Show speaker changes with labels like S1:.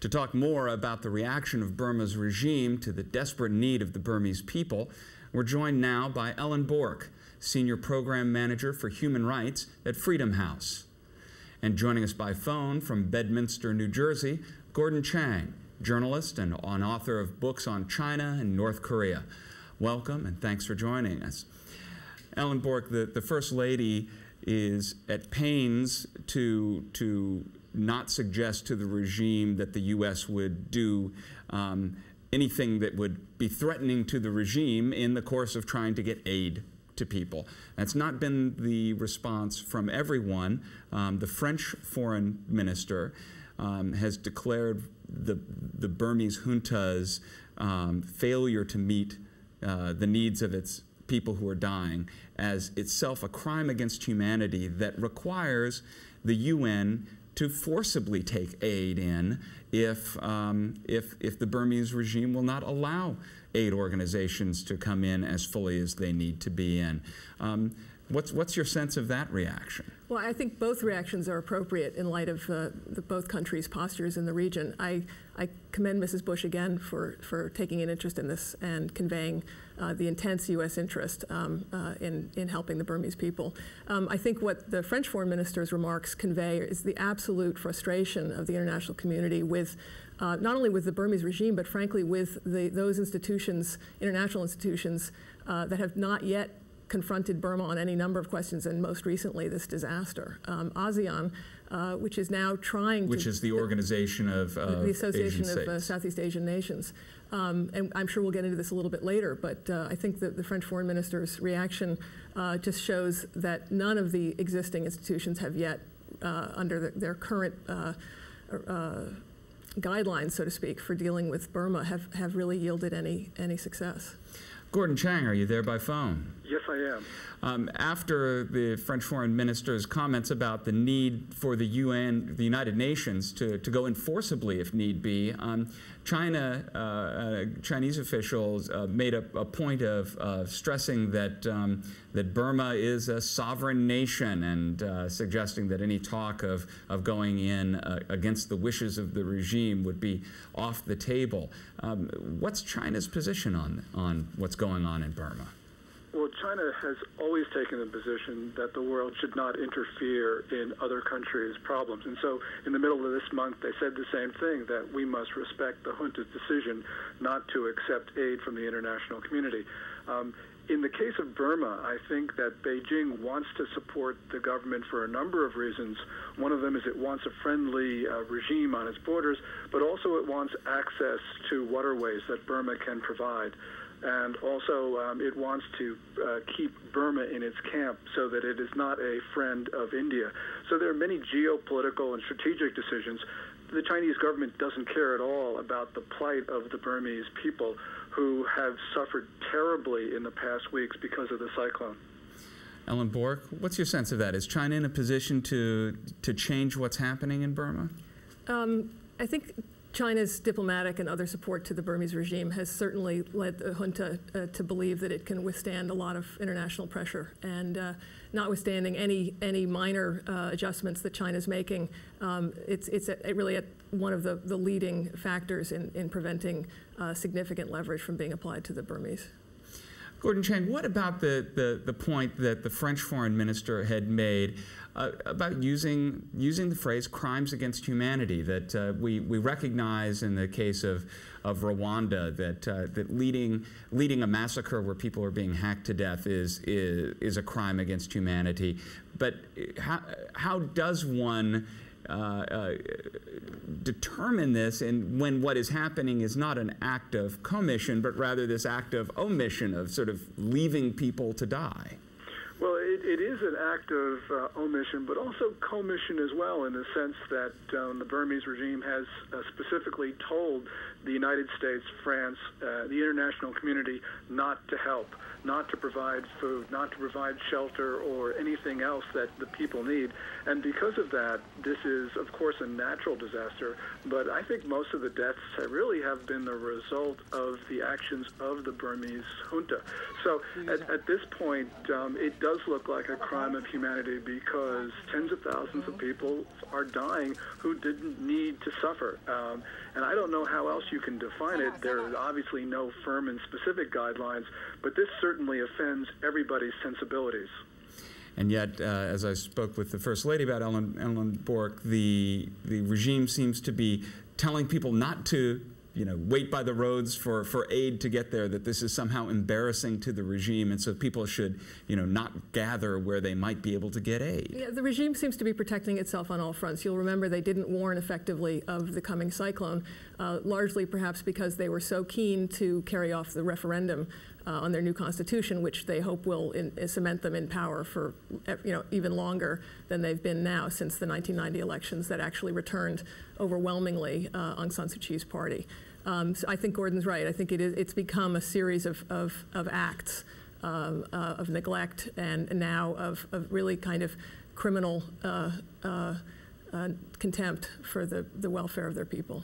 S1: To talk more about the reaction of Burma's regime to the desperate need of the Burmese people, we're joined now by Ellen Bork, Senior Program Manager for Human Rights at Freedom House. And joining us by phone from Bedminster, New Jersey, Gordon Chang, journalist and author of books on China and North Korea. Welcome and thanks for joining us. Ellen Bork, the First Lady is at pains to not suggest to the regime that the U.S. would do anything that would be threatening to the regime in the course of trying to get aid to people. That's not been the response from everyone. The French foreign minister has declared the Burmese junta's failure to meet the needs of its people who are dying as itself a crime against humanity that requires the UN to forcibly take aid in if the Burmese regime will not allow aid organizations to come in as fully as they need to be in. What's your sense of that reaction?
S2: Well, I think both reactions are appropriate in light of both countries' postures in the region. I commend Mrs. Bush again for taking an interest in this and conveying the intense U.S. interest in helping the Burmese people. I think what the French foreign minister's remarks convey is the absolute frustration of the international community with not only with the Burmese regime, but frankly with those institutions, international institutions, that have not yet confronted Burma on any number of questions, and most recently this disaster. ASEAN, which is now trying
S1: which is the organization of
S2: the Association of Southeast Asian Nations. And I'm sure we'll get into this a little bit later, but I think that the French foreign minister's reaction just shows that none of the existing institutions have yet, under their current guidelines, so to speak, for dealing with Burma, have really yielded any success.
S1: Gordon Chang, are you there by phone?
S3: Yes, I am.
S1: After the French foreign minister's comments about the need for the UN, the United Nations, to go in forcibly if need be, Chinese officials made a point of stressing that Burma is a sovereign nation and suggesting that any talk of going in against the wishes of the regime would be off the table. What's China's position on what's going on in Burma?
S3: Well, China has always taken the position that the world should not interfere in other countries' problems. And so in the middle of this month, they said the same thing, that we must respect the junta's decision not to accept aid from the international community. In the case of Burma, I think that Beijing wants to support the government for a number of reasons. One of them is it wants a friendly regime on its borders, but also it wants access to waterways that Burma can provide. And also, it wants to keep Burma in its camp so that it is not a friend of India. So there are many geopolitical and strategic decisions. The Chinese government doesn't care at all about the plight of the Burmese people who have suffered terribly in the past weeks because of the cyclone.
S1: Ellen Bork, what's your sense of that? Is China in a position to change what's happening in Burma?
S2: I think China's diplomatic and other support to the Burmese regime has certainly led the junta to believe that it can withstand a lot of international pressure. And notwithstanding any minor adjustments that China's making, it's really one of the leading factors in preventing significant leverage from being applied to the Burmese.
S1: Gordon Chang, what about the point that the French foreign minister had made about using the phrase crimes against humanity, that we recognize in the case of Rwanda that leading a massacre where people are being hacked to death is a crime against humanity. But how does one determine this, and when what is happening is not an act of commission, but rather this act of omission, of sort of leaving people to die?
S3: Well, it is an act of omission, but also commission as well, in the sense that the Burmese regime has specifically told the United States, France, the international community not to help, not to provide food, not to provide shelter or anything else that the people need. And because of that, this is, of course, a natural disaster, but I think most of the deaths really have been the result of the actions of the Burmese junta. So at this point, it does look like a crime of humanity because tens of thousands of people are dying who didn't need to suffer. And I don't know how else you can define it. There are obviously no firm and specific guidelines, but this certainly offends everybody's sensibilities.
S1: And yet, as I spoke with the First Lady about Ellen Bork, the regime seems to be telling people not to, wait by the roads for aid to get there, that this is somehow embarrassing to the regime, and so people should, not gather where they might be able to get aid.
S2: Yeah, the regime seems to be protecting itself on all fronts. You'll remember they didn't warn effectively of the coming cyclone, largely perhaps because they were so keen to carry off the referendum on their new constitution, which they hope will cement them in power for even longer than they've been now since the 1990 elections that actually returned overwhelmingly Aung San Suu Kyi's party. So I think Gordon's right. I think it's become a series of acts of neglect and now of really kind of criminal contempt for the welfare of their people.